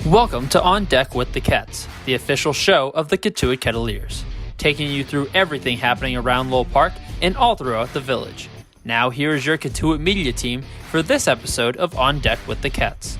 Welcome to On Deck with the Ketts, the official show of the Cotuit Kettleers, taking you through everything happening around Lowell Park and all throughout the village. Now here is your Cotuit media team for this episode of On Deck with the Ketts.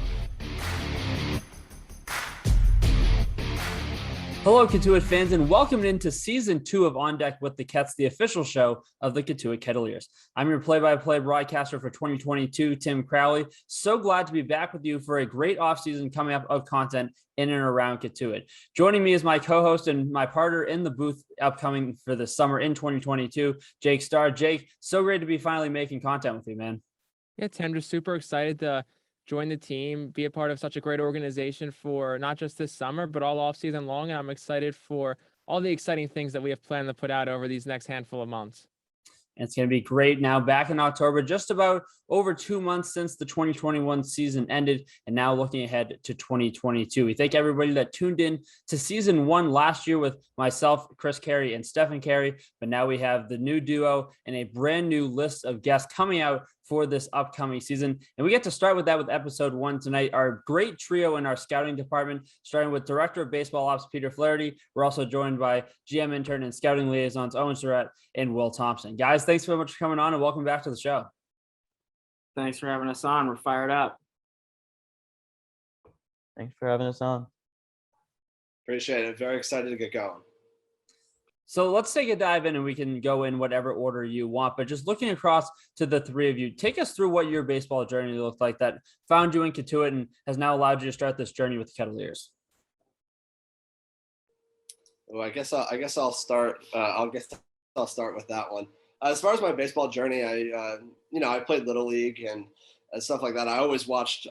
Hello, Cotuit fans, and welcome into Season 2 of On Deck with the Ketts, the official show of the Cotuit Kettleers. I'm your play-by-play broadcaster for 2022, Tim Crowley. So glad to be back with you for a great offseason coming up of content in and around Cotuit. Joining me is my co-host and my partner in the booth upcoming for the summer in 2022, Jake Starr. Jake, so great to be finally making content with you, man. Yeah, Tim, just super excited to join the team, be a part of such a great organization for not just this summer, but all off season long. And I'm excited for all the exciting things that we have planned to put out over these next handful of months. It's going to be great now back in October, just about over 2 months since the 2021 season ended, and now looking ahead to 2022. We thank everybody that tuned in to season 1 last year with myself, Chris Carey, and Stephen Carey, but now we have the new duo and a brand new list of guests coming out for this upcoming season. And we get to start with that with episode 1 tonight, our great trio in our scouting department, starting with Director of Baseball Ops, Peter Flaherty. We're also joined by GM intern and scouting liaisons, Owen Surett and Will Thompson. Guys, thanks so much for coming on and welcome back to the show. Thanks for having us on. We're fired up. Thanks for having us on. Appreciate it. Very excited to get going. So let's take a dive in and we can go in whatever order you want. But just looking across to the three of you, take us through what your baseball journey looked like that found you in Cotuit and has now allowed you to start this journey with the Kettleers. Well, I guess I'll start. I'll start with that one. As far as my baseball journey, I played Little League and stuff like that. I always watched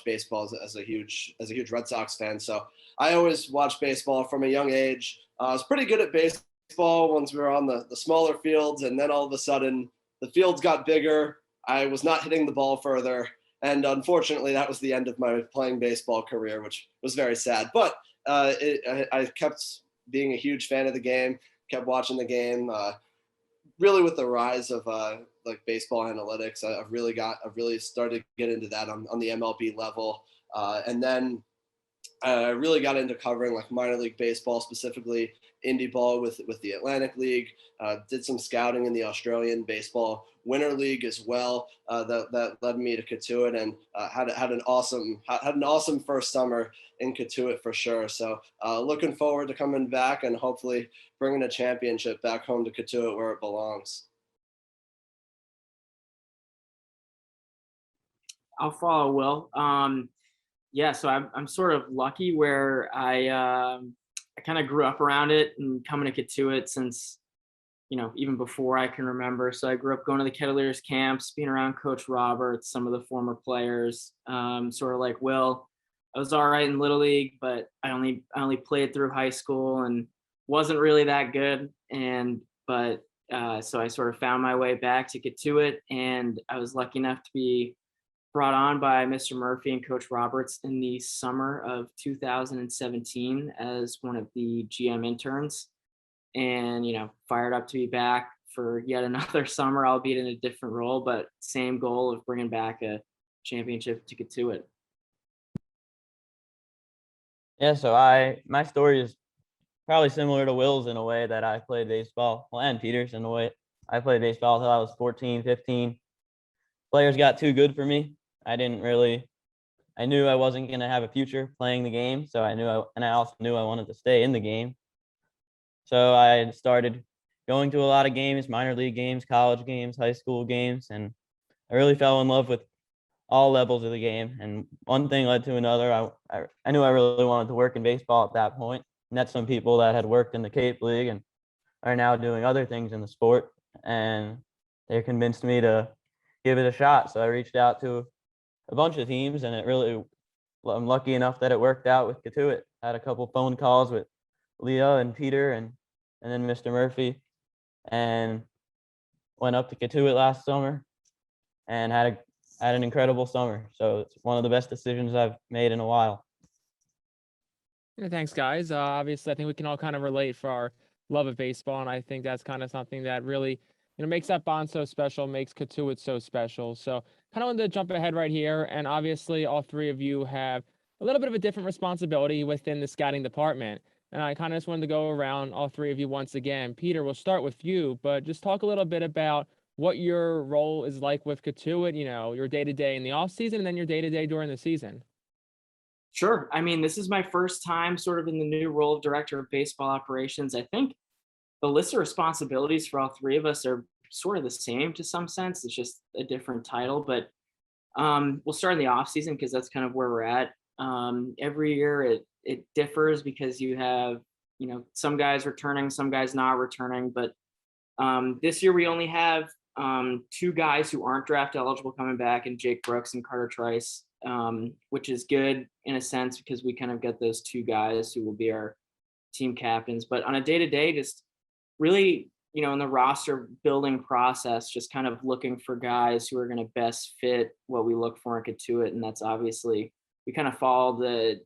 baseball as a huge Red Sox fan. So I always watched baseball from a young age. I was pretty good at baseball once we were on the smaller fields, and then all of a sudden the fields got bigger. I was not hitting the ball further, and unfortunately that was the end of my playing baseball career, which was very sad. But I kept being a huge fan of the game, kept watching the game. Really, with the rise of like baseball analytics, I've really started to get into that on the MLB level, and then I really got into covering like minor league baseball, specifically indie ball with the Atlantic League. Did some scouting in the Australian Baseball Winter League as well. That led me to Cotuit, and had an awesome first summer in Cotuit for sure. So looking forward to coming back and hopefully bringing a championship back home to Cotuit where it belongs. I'll follow Will. Yeah, so I'm sort of lucky where I kind of grew up around it and coming to Cotuit since, even before I can remember. So I grew up going to the Kettleers camps, being around Coach Roberts, some of the former players, sort of like Will. I was all right in Little League, but I only played through high school and wasn't really that good. So I sort of found my way back to Cotuit, and I was lucky enough to be brought on by Mr. Murphy and Coach Roberts in the summer of 2017 as one of the GM interns, and fired up to be back for yet another summer, albeit in a different role, but same goal of bringing back a championship to Cotuit. Yeah, so my story is probably similar to Will's in a way that I played baseball, and Peter's in a way. I played baseball until I was 14, 15. Players got too good for me. I knew I wasn't going to have a future playing the game. So I also knew I wanted to stay in the game. So I started going to a lot of games, minor league games, college games, high school games. And I really fell in love with all levels of the game. And one thing led to another. I knew I really wanted to work in baseball at that point. Met some people that had worked in the Cape League and are now doing other things in the sport. And they convinced me to give it a shot. So I reached out to a bunch of teams, and I'm lucky enough that it worked out with Cotuit. Had a couple phone calls with Leah and Peter and then Mr. Murphy, and went up to Cotuit last summer and had an incredible summer. So it's one of the best decisions I've made in a while. Yeah, thanks, guys. Obviously, I think we can all kind of relate for our love of baseball, and I think that's kind of something that really makes that bond so special, makes Cotuit so special. So kind of wanted to jump ahead right here. And obviously all three of you have a little bit of a different responsibility within the scouting department. And I kind of just wanted to go around all three of you once again. Peter, we'll start with you, but just talk a little bit about what your role is like with Cotuit, your day-to-day in the off season and then your day-to-day during the season. Sure. I mean, this is my first time sort of in the new role of director of baseball operations. I think the list of responsibilities for all three of us are sort of the same to some sense. It's just a different title, but we'll start in the off season because that's kind of where we're at. Every year it differs because you have, some guys returning, some guys not returning, but this year we only have two guys who aren't draft eligible coming back, and Jake Brooks and Carter Trice, which is good in a sense because we kind of get those two guys who will be our team captains. But on a day-to-day, just really, in the roster building process, just kind of looking for guys who are going to best fit what we look for in Cotuit. And that's obviously, we kind of follow the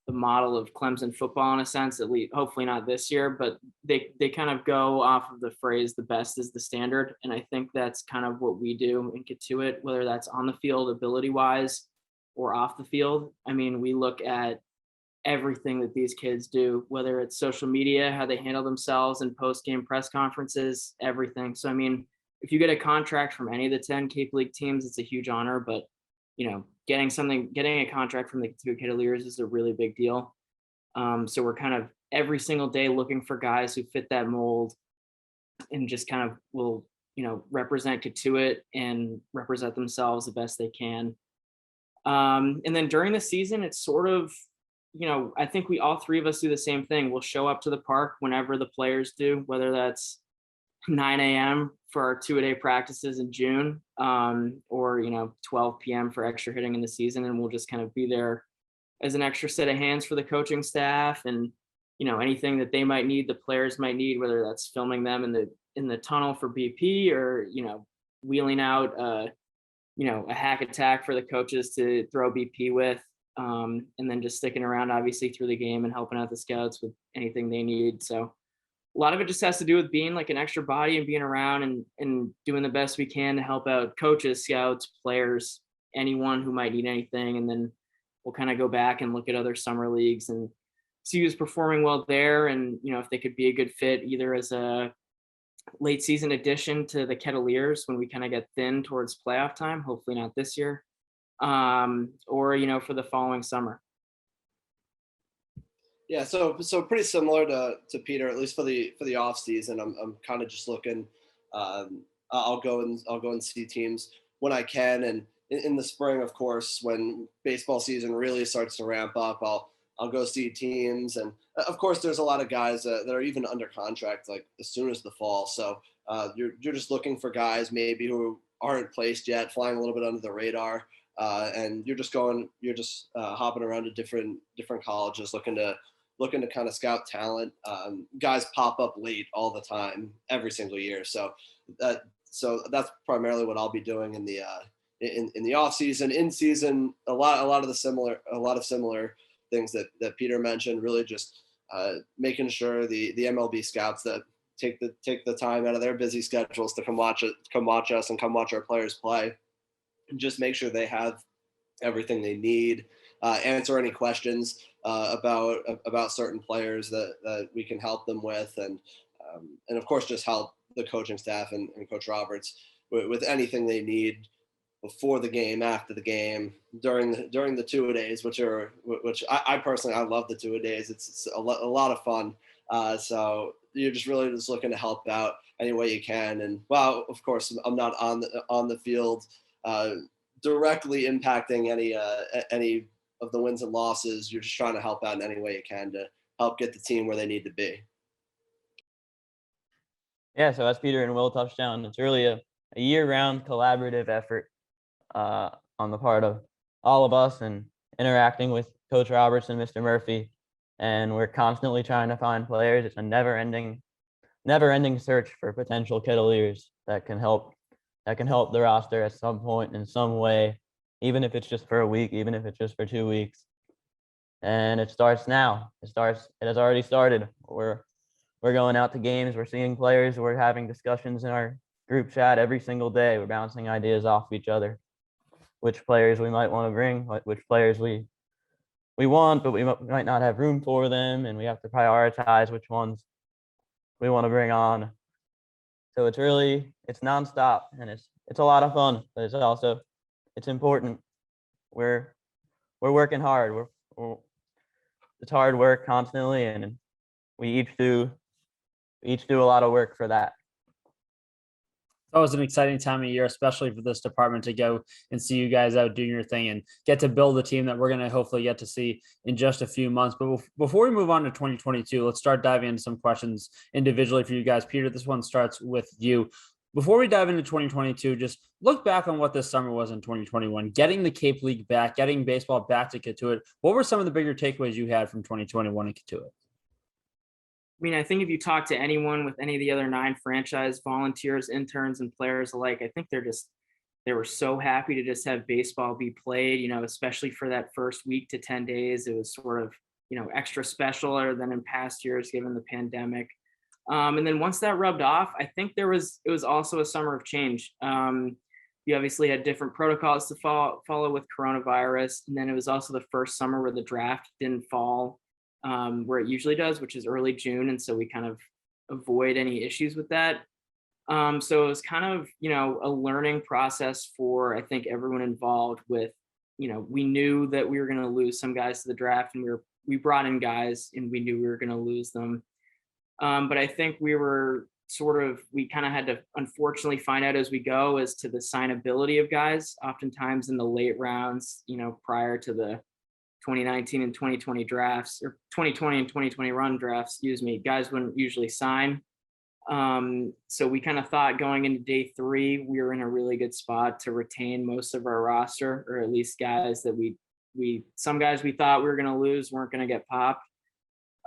model of Clemson football in a sense, at least hopefully not this year, but they kind of go off of the phrase, the best is the standard. And I think that's kind of what we do in Cotuit, whether that's on the field ability wise or off the field. I mean, we look at everything that these kids do, whether it's social media, how they handle themselves and post-game press conferences, everything. So, I mean, if you get a contract from any of the 10 Cape League teams, it's a huge honor, but getting a contract from the Cotuit Cavaliers is a really big deal. So we're kind of every single day looking for guys who fit that mold and just kind of will, represent Cotuit and represent themselves the best they can. And then during the season, it's sort of, I think all three of us do the same thing. We'll show up to the park whenever the players do, whether that's 9 a.m. for our 2-a-day practices in June, or 12 p.m. for extra hitting in the season, and we'll just kind of be there as an extra set of hands for the coaching staff, and anything that they might need, the players might need, whether that's filming them in the tunnel for BP or wheeling out a hack attack for the coaches to throw BP with, and then just sticking around obviously through the game and helping out the scouts with anything they need. So a lot of it just has to do with being like an extra body and being around and doing the best we can to help out coaches, scouts, players, anyone who might need anything. And then we'll kind of go back and look at other summer leagues and see who's performing well there. And, if they could be a good fit either as a late season addition to the Cavaliers when we kind of get thin towards playoff time, hopefully not this year, or, for the following summer. Yeah, so pretty similar to Peter, at least for the off season. I'm kind of just looking. I'll go and see teams when I can, and in the spring, of course, when baseball season really starts to ramp up, I'll go see teams, and of course, there's a lot of guys that are even under contract like as soon as the fall. So you're just looking for guys maybe who aren't placed yet, flying a little bit under the radar, and you're just hopping around to different colleges looking to kind of scout talent. Guys pop up late all the time, every single year. So that's primarily what I'll be doing in the off season. In season, a lot of similar things that Peter mentioned. Really just making sure the MLB scouts that take the time out of their busy schedules to come watch us and come watch our players play, and just make sure they have everything they need. Answer any questions about certain players that we can help them with, and of course just help the coaching staff and Coach Roberts with anything they need before the game, after the game, during the 2-a-days, which I personally, I love the 2-a-days. It's a lot of fun. So you're just really just looking to help out any way you can. And well, of course, I'm not on the field directly impacting any of the wins and losses. You're just trying to help out in any way you can to help get the team where they need to be. Yeah, so as Peter and Will touched on, it's really a year-round collaborative effort on the part of all of us, and interacting with Coach Roberts and Mr. Murphy. And we're constantly trying to find players. It's a never-ending search for potential Cavaliers that can help the roster at some point in some way, even if it's just for a week, even if it's just for 2 weeks. And it starts now. It has already started. We're going out to games. We're seeing players. We're having discussions in our group chat every single day. We're bouncing ideas off each other. which players we might want to bring, which players we want, but we might not have room for them, and we have to prioritize which ones we want to bring on. So it's nonstop, and it's a lot of fun, but it's important. We're working hard. It's hard work constantly, and we each do a lot of work for that. It's always an exciting time of year, especially for this department, to go and see you guys out doing your thing and get to build a team that we're going to hopefully get to see in just a few months. But before we move on to 2022, let's start diving into some questions individually for you guys. Peter, this one starts with you. Before we dive into 2022, just look back on what this summer was in 2021, getting the Cape League back, getting baseball back to Cotuit. What were some of the bigger takeaways you had from 2021 in Cotuit? I mean, I think if you talk to anyone with any of the other 9 franchise volunteers, interns, and players alike, I think they were so happy to just have baseball be played, especially for that first week to 10 days. It was sort of, extra special than in past years given the pandemic. And then once that rubbed off, I think it was also a summer of change. You obviously had different protocols to follow with coronavirus. And then it was also the first summer where the draft didn't fall where it usually does, which is early June. And so we kind of avoid any issues with that. So it was kind of, a learning process for, I think, everyone involved with, we knew that we were going to lose some guys to the draft, and we brought in guys and we knew we were going to lose them. But I think we kind of had to unfortunately find out as we go as to the signability of guys. Oftentimes in the late rounds, prior to the 2019 and 2020 drafts, or 2020 and 2020 run drafts, guys wouldn't usually sign. So we kind of thought going into day 3, we were in a really good spot to retain most of our roster, or at least guys that some guys we thought we were going to lose weren't going to get popped.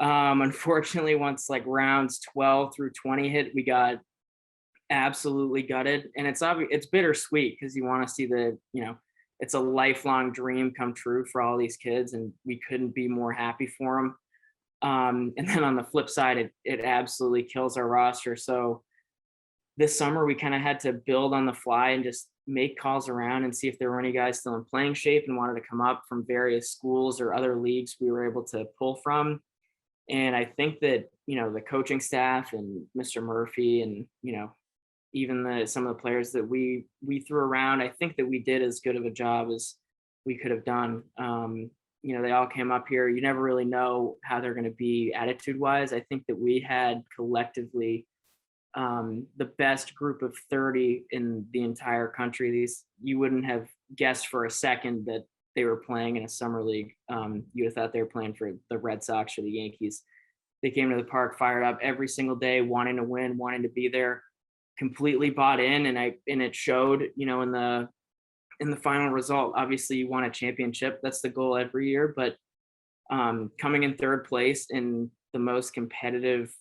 Unfortunately, once like rounds 12 through 20 hit, we got absolutely gutted, and it's bittersweet because you want to see it's a lifelong dream come true for all these kids, and we couldn't be more happy for them. And then on the flip side, it absolutely kills our roster. So this summer we kind of had to build on the fly and just make calls around and see if there were any guys still in playing shape and wanted to come up from various schools or other leagues we were able to pull from. And I think that, the coaching staff and Mr. Murphy and, even some of the players that we threw around, I think that we did as good of a job as we could have done. They all came up here. You never really know how they're going to be attitude wise. I think that we had collectively the best group of 30 in the entire country. You wouldn't have guessed for a second that they were playing in a summer league. You would have thought they were playing for the Red Sox or the Yankees. They came to the park fired up every single day, wanting to win, wanting to be there, completely bought in. And it showed, in the final result. Obviously you want a championship. That's the goal every year, but coming in 3rd place in the most competitive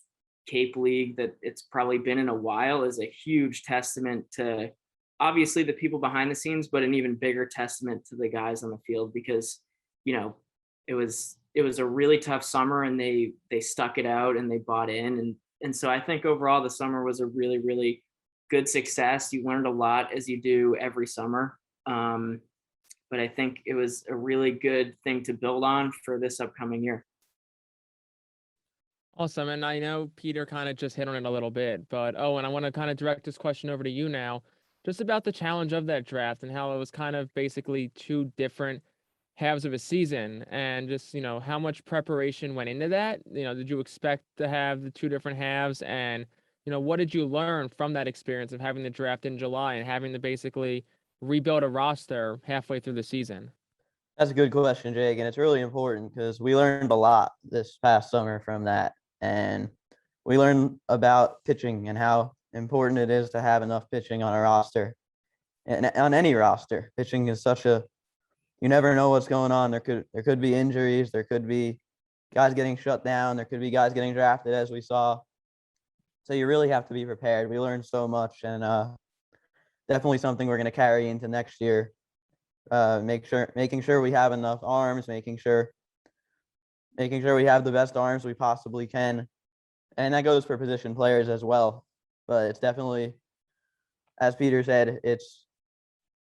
Cape League that it's probably been in a while is a huge testament to obviously the people behind the scenes, but an even bigger testament to the guys on the field, because, it was a really tough summer, and they stuck it out and they bought in. And so I think overall the summer was a really, really good success. You learned a lot, as you do every summer. But I think it was a really good thing to build on for this upcoming year. Awesome. And I know Peter kind of just hit on it a little bit, but Owen, I want to kind of direct this question over to you now, just about the challenge of that draft and how it was kind of basically 2 different halves of a season, and just, how much preparation went into that. Did you expect to have the 2 different halves, and, what did you learn from that experience of having the draft in July and having to basically rebuild a roster halfway through the season? That's a good question, Jake, and it's really important because we learned a lot this past summer from that. And we learned about pitching and how important it is to have enough pitching on a roster. And on any roster, pitching is you never know what's going on. There could be injuries, there could be guys getting shut down, there could be guys getting drafted, as we saw. So you really have to be prepared. We learned so much, and definitely something we're going to carry into next year. Making sure we have enough arms, making sure we have the best arms we possibly can. And that goes for position players as well. But it's definitely, as Peter said, it's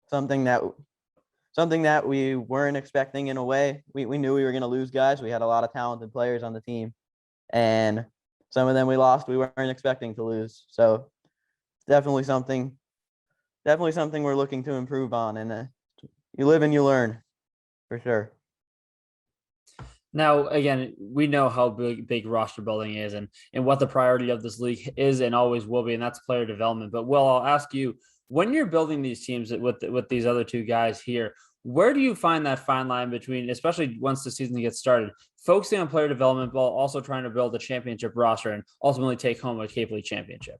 something that something that we weren't expecting in a way. We knew we were going to lose guys. We had a lot of talented players on the team, and some of them we lost we weren't expecting to lose. So definitely something we're looking to improve on. And you live and you learn, for sure. Now, again, we know how big roster building is and what the priority of this league is and always will be, and that's player development. But Will, I'll ask you, when you're building these teams with these other two guys here, where do you find that fine line between, especially once the season gets started, focusing on player development while also trying to build a championship roster and ultimately take home a Cape League championship?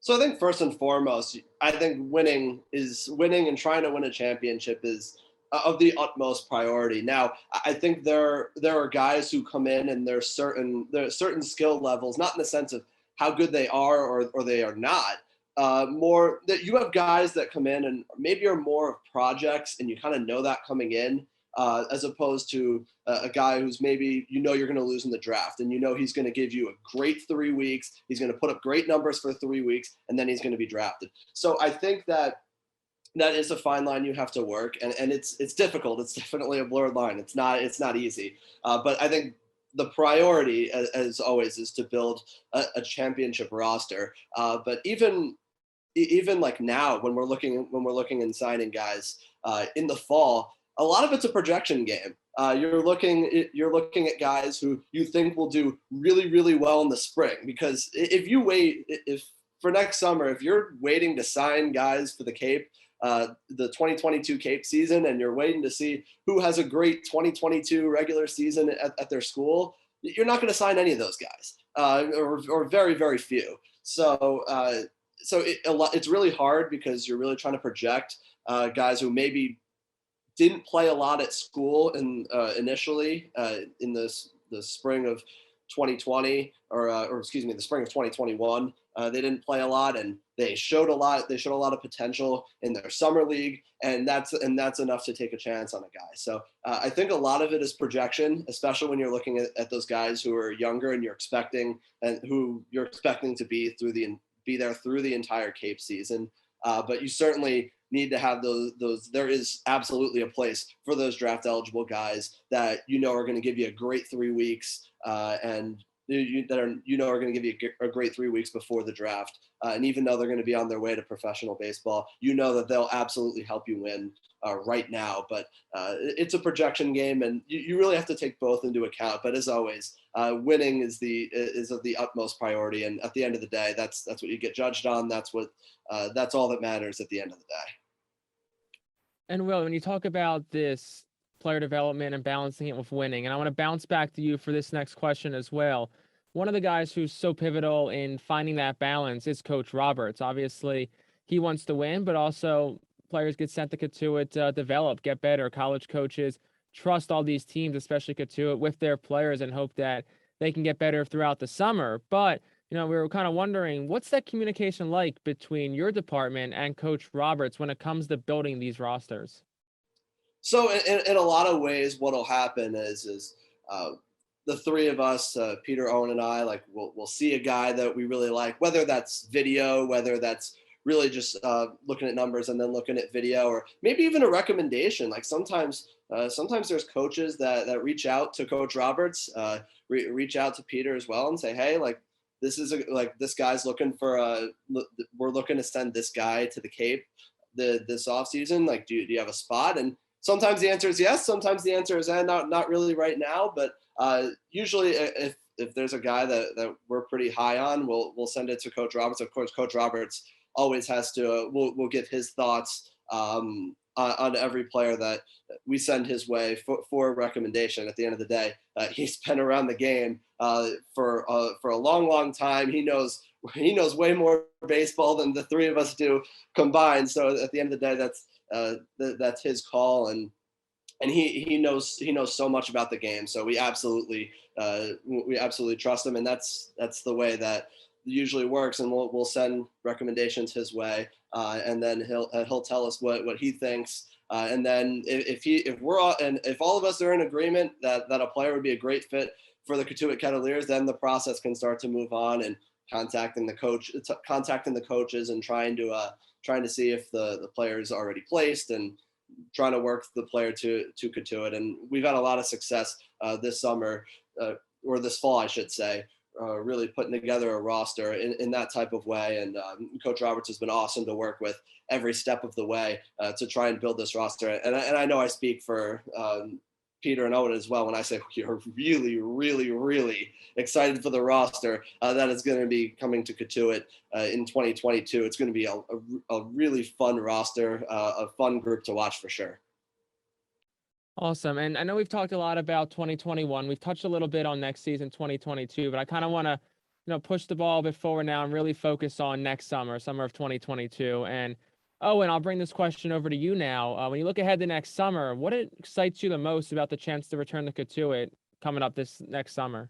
So I think first and foremost, I think winning and trying to win a championship is of the utmost priority. Now, I think there are guys who come in and there's certain skill levels, not in the sense of how good they are or they are not. More that you have guys that come in and maybe are more of projects, and you kind of know that coming in, as opposed to a guy who's maybe you're going to lose in the draft, and he's going to give you a great 3 weeks. He's going to put up great numbers for 3 weeks, and then he's going to be drafted. So I think that is a fine line you have to work, and it's difficult. It's definitely a blurred line. It's not easy. But I think the priority, as always, is to build a championship roster. But even like now, when we're looking and signing guys in the fall, a lot of it's a projection game. You're looking at guys who you think will do really, really well in the spring, because if for next summer, if you're waiting to sign guys for the Cape, the 2022 Cape season, and you're waiting to see who has a great 2022 regular season at their school, you're not going to sign any of those guys, or very, very few. So it's really hard, because you're really trying to project guys who maybe didn't play a lot at school initially in the spring of 2020, or excuse me, the spring of 2021. They didn't play a lot, and they showed a lot. They showed a lot of potential in their summer league, and that's enough to take a chance on a guy. So I think a lot of it is projection, especially when you're looking at those guys who are younger and who you're expecting to be there through the entire Cape season. But you certainly need to have those. There is absolutely a place for those draft eligible guys that are going to give you a great 3 weeks, and are going to give you a great 3 weeks before the draft. And even though they're going to be on their way to professional baseball, that they'll absolutely help you win right now. But it's a projection game, and you really have to take both into account. But as always, winning is of the utmost priority. And at the end of the day, that's what you get judged on. That's all that matters at the end of the day. And Will, when you talk about this player development and balancing it with winning, and I want to bounce back to you for this next question as well. One of the guys who's so pivotal in finding that balance is Coach Roberts. Obviously, he wants to win, but also players get sent to Cotuit to develop, get better. College coaches trust all these teams, especially Cotuit, with their players and hope that they can get better throughout the summer. But, we were kind of wondering, what's that communication like between your department and Coach Roberts when it comes to building these rosters? So in a lot of ways, what'll happen is the three of us, Peter, Owen, and I, like we'll see a guy that we really like, whether that's video, whether that's really just looking at numbers and then looking at video, or maybe even a recommendation. Like sometimes there's coaches that reach out to Coach Roberts, reach out to Peter as well, and say, hey, like this guy's looking for we're looking to send this guy to the Cape this off season. Like, do you have a spot? And sometimes the answer is yes. Sometimes the answer is not really right now. But usually, if there's a guy that we're pretty high on, we'll send it to Coach Roberts. Of course, Coach Roberts always has to. We'll give his thoughts on every player that we send his way for a recommendation. At the end of the day, he's been around the game for a long time. He knows way more baseball than the three of us do combined. So at the end of the day, that's his call, and he knows so much about the game. So we absolutely trust him, and that's the way that usually works. And we'll send recommendations his way, and then he'll tell us what he thinks. And then if all of us are in agreement that a player would be a great fit for the Cotuit Cavaliers, then the process can start to move on, and contacting the coaches and trying to see if the player is already placed, and trying to work the player to Cotuit. And we've had a lot of success this summer, or this fall, I should say, really putting together a roster in that type of way. And Coach Roberts has been awesome to work with every step of the way to try and build this roster. And I know I speak for Peter and Owen as well when I say we are really, really, really excited for the roster that is going to be coming to Cotuit in 2022. It's going to be a really fun roster, a fun group to watch for sure. Awesome. And I know we've talked a lot about 2021. We've touched a little bit on next season, 2022, but I kind of want to, push the ball a bit forward now and really focus on next summer of 2022. And Owen, I'll bring this question over to you now. When you look ahead to next summer, what excites you the most about the chance to return to Cotuit coming up this next summer?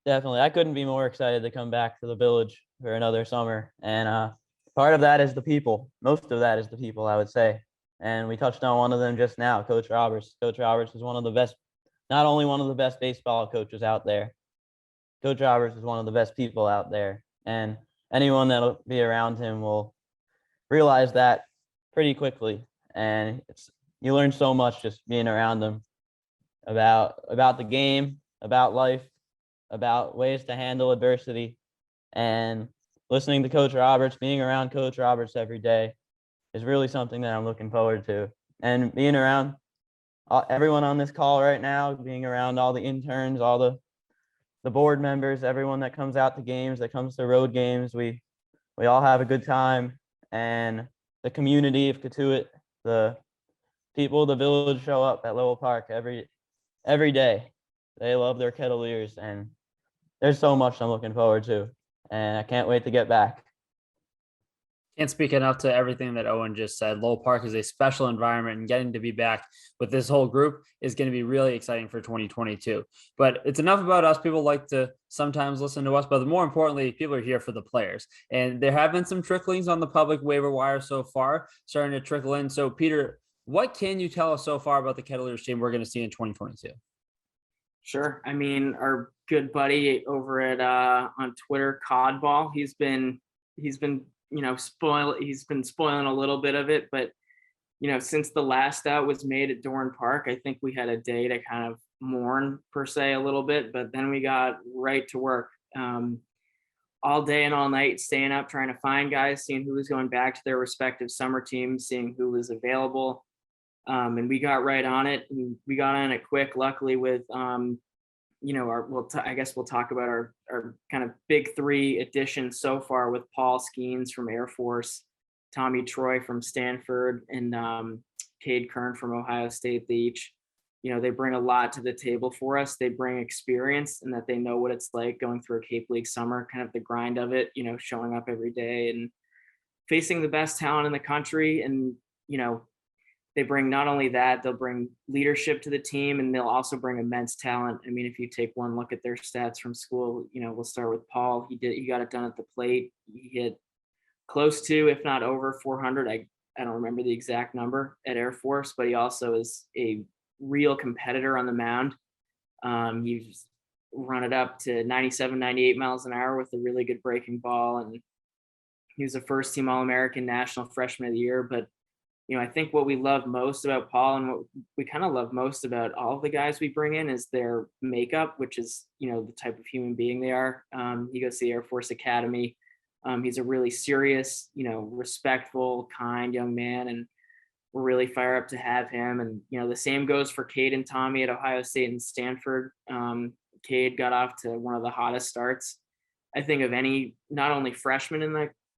Definitely. I couldn't be more excited to come back to the Village for another summer. And part of that is the people. Most of that is the people, I would say. And we touched on one of them just now, Coach Roberts. Coach Roberts is one of the best, not only one of the best baseball coaches out there. Coach Roberts is one of the best people out there. And anyone that'll be around him will realize that pretty quickly. And you learn so much just being around him about the game, about life, about ways to handle adversity. And listening to Coach Roberts, being around Coach Roberts every day is really something that I'm looking forward to. And being around everyone on this call right now, being around all the interns, all the board members, everyone that comes out to games, that comes to road games, we all have a good time. And the community of Cotuit, the people of the Village show up at Lowell Park every day. They love their Kettleers, and there's so much I'm looking forward to, and I can't wait to get back. Can't speak enough to everything that Owen just said. Lowell Park is a special environment, and getting to be back with this whole group is going to be really exciting for 2022. But it's enough about us. People like to sometimes listen to us, but more importantly, people are here for the players. And there have been some tricklings on the public waiver wire so far, starting to trickle in. So, Peter, what can you tell us so far about the Kettleers team we're going to see in 2022? Sure. I mean, our good buddy over at on Twitter, Codball, he's been he's been spoiling a little bit of it, but since the last out was made at Dorn Park, I think we had a day to kind of mourn per se a little bit, but then we got right to work all day and all night, staying up, trying to find guys, seeing who was going back to their respective summer teams, seeing who was available. And we got right on it, and we got on it quick, luckily with, I guess we'll talk about our kind of big three additions so far with Paul Skeens from Air Force, Tommy Troy from Stanford, and Cade Kern from Ohio State. They each, they bring a lot to the table for us. They bring experience, and that they know what it's like going through a Cape League summer, kind of the grind of it, showing up every day and facing the best talent in the country. And, they bring not only that, they'll bring leadership to the team, and they'll also bring immense talent. I mean, if you take one look at their stats from school, we'll start with Paul. He got it done at the plate. He hit close to, if not over 400. I don't remember the exact number at Air Force, but he also is a real competitor on the mound. He's run it up to 97, 98 miles an hour with a really good breaking ball. And he was a first team All-American National Freshman of the Year. But I think what we love most about Paul, and what we kind of love most about all of the guys we bring in, is their makeup, which is, the type of human being they are. He goes to the Air Force Academy. He's a really serious, respectful, kind young man, and we're really fired up to have him. And, the same goes for Cade and Tommy at Ohio State and Stanford. Cade got off to one of the hottest starts, I think, of any, not only freshman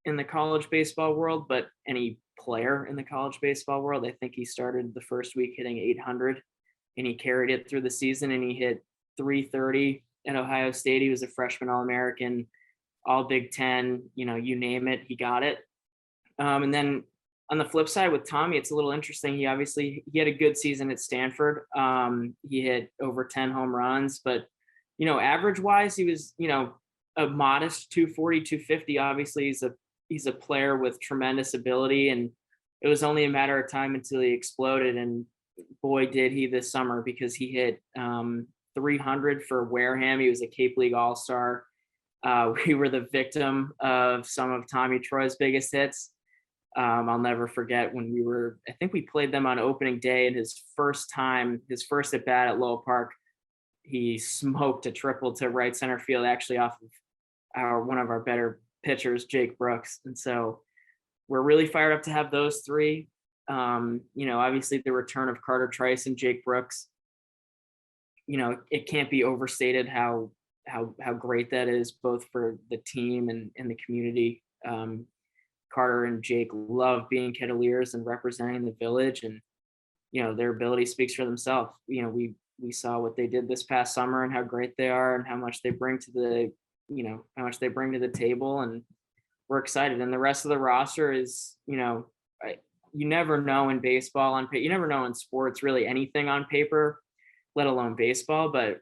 in the college baseball world, but any player in the college baseball world. I think he started the first week hitting 800, and he carried it through the season, and he hit 330 at Ohio State. He was a freshman All-American, all Big Ten, you name it, he got it. And then on the flip side with Tommy, it's a little interesting. He had a good season at Stanford. He hit over 10 home runs, but, average wise, he was, a modest 240, 250. Obviously he's a player with tremendous ability, and it was only a matter of time until he exploded. And boy, did he this summer, because he hit 300 for Wareham. He was a Cape League All-Star. We were the victim of some of Tommy Troy's biggest hits. I'll never forget when I think we played them on opening day, and his first at bat at Lowell Park, he smoked a triple to right center field, actually off of one of our better pitchers, Jake Brooks. And so we're really fired up to have those three. Obviously the return of Carter Trice and Jake Brooks, it can't be overstated how great that is, both for the team and the community. Carter and Jake love being Kettleers and representing the village, and their ability speaks for themselves. We saw what they did this past summer and how great they are and how much they bring to the table, and we're excited. And the rest of the roster is, you never know in baseball you never know in sports, really anything on paper, let alone baseball. But,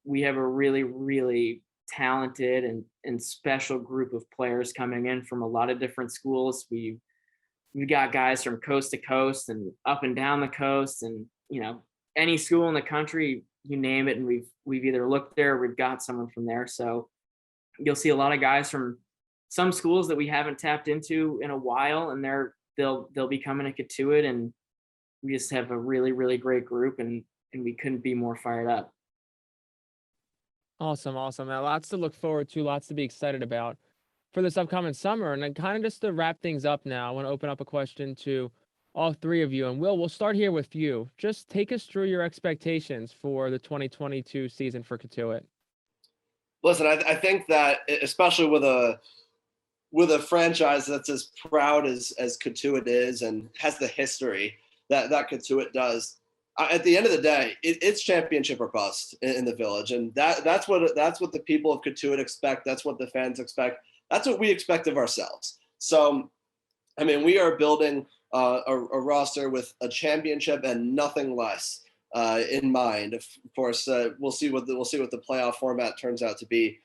we have a really, really talented and special group of players coming in from a lot of different schools. We've got guys from coast to coast and up and down the coast, and, any school in the country, you name it. And we've either looked there or we've got someone from there. So you'll see a lot of guys from some schools that we haven't tapped into in a while, and they'll be coming to Cotuit, and we just have a really, really great group, and we couldn't be more fired up. Awesome. Now, lots to look forward to, lots to be excited about for this upcoming summer. And then kind of just to wrap things up now, I want to open up a question to all three of you. And Will, we'll start here with you. Just take us through your expectations for the 2022 season for Cotuit. Listen, I think that especially with a franchise that's as proud as Cotuit is and has the history that Cotuit does, at the end of the day, it's championship or bust in the village, and that's what the people of Cotuit expect. That's what the fans expect. That's what we expect of ourselves. So, we are building a roster with a championship and nothing less in mind. Of course, we'll see what the playoff format turns out to be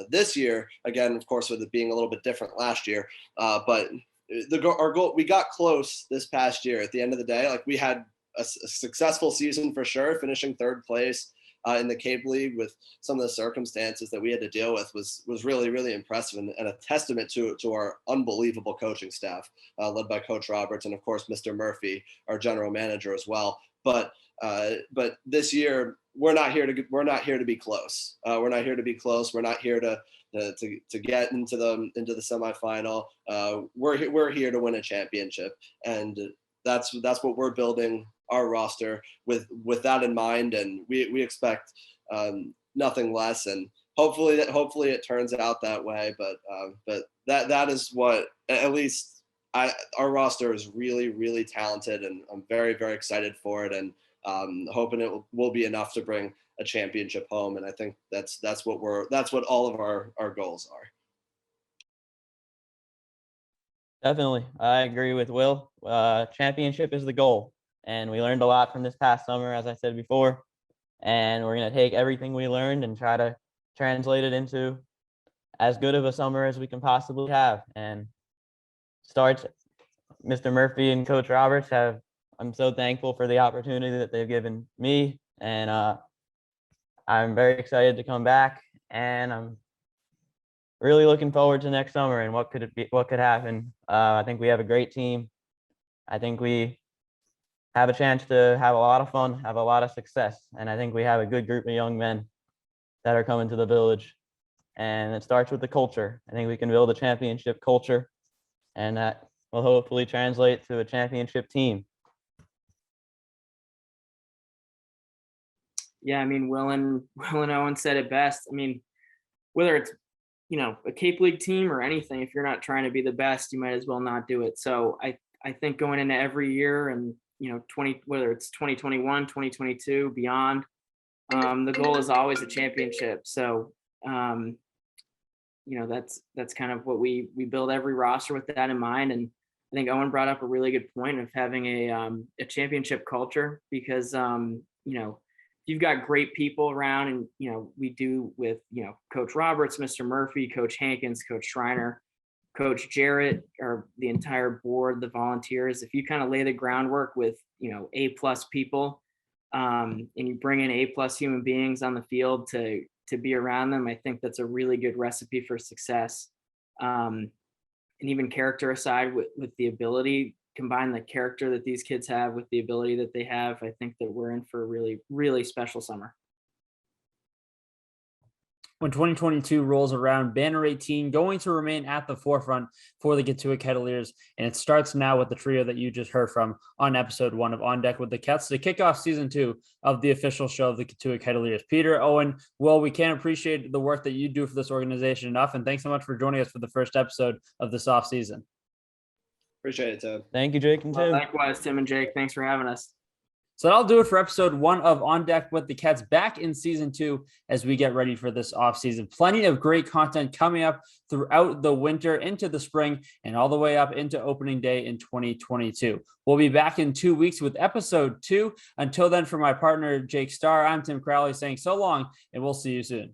this year. Again, of course, with it being a little bit different last year, but our goal, we got close this past year. At the end of the day, like, we had a successful season for sure, finishing third place in the Cape League with some of the circumstances that we had to deal with was really, really impressive, and a testament to our unbelievable coaching staff led by Coach Roberts and, of course, Mr. Murphy, our general manager as well. But this year we're not here to be close. We're not here to be close. We're not here to get into the semifinal. We're here to win a championship, and that's what we're building our roster with that in mind, and we expect nothing less, and hopefully it turns out that way. But that is what, at least our roster is really, really talented, and I'm very, very excited for it, and hoping it will be enough to bring a championship home. And I think that's what all of our goals are. Definitely. I agree with Will. Championship is the goal. And we learned a lot from this past summer, as I said before. And we're going to take everything we learned and try to translate it into as good of a summer as we can possibly have. And starts, Mr. Murphy and Coach Roberts I'm so thankful for the opportunity that they've given me. And I'm very excited to come back. And I'm really looking forward to next summer and what could happen. I think we have a great team. I think we have a chance to have a lot of fun, have a lot of success. And I think we have a good group of young men that are coming to the village. And it starts with the culture. I think we can build a championship culture, and that will hopefully translate to a championship team. Yeah, Will and Owen said it best. Whether it's, a Cape League team or anything, if you're not trying to be the best, you might as well not do it. So I think going into every year, and whether it's 2021, 2022, beyond, the goal is always a championship. So that's kind of what we build every roster with that in mind. And I think Owen brought up a really good point of having a championship culture, because you've got great people around, and we do with Coach Roberts, Mr. Murphy, Coach Hankins, Coach Schreiner, Coach Jarrett, or the entire board, the volunteers. If you kind of lay the groundwork with A+ people, and you bring in A+ human beings on the field to be around them, I think that's a really good recipe for success. even character aside, with the ability, combine the character that these kids have with the ability that they have, I think that we're in for a really, really special summer. When 2022 rolls around, Banner 18 going to remain at the forefront for the Cotuit Kettleers, and it starts now with the trio that you just heard from on episode 1 of On Deck with the Ketts to kick off season 2 of the official show of the Cotuit Kettleers. Peter, Owen, Will, we can't appreciate the work that you do for this organization enough, and thanks so much for joining us for the first episode of this off season. Appreciate it, Tim. Thank you, Jake and Tim. Likewise, Tim and Jake, thanks for having us. So that'll do it for episode 1 of On Deck with the Ketts, back in season 2 as we get ready for this off season. Plenty of great content coming up throughout the winter, into the spring, and all the way up into opening day in 2022. We'll be back in 2 weeks with episode 2. Until then, for my partner, Jake Starr, I'm Tim Crowley saying so long, and we'll see you soon.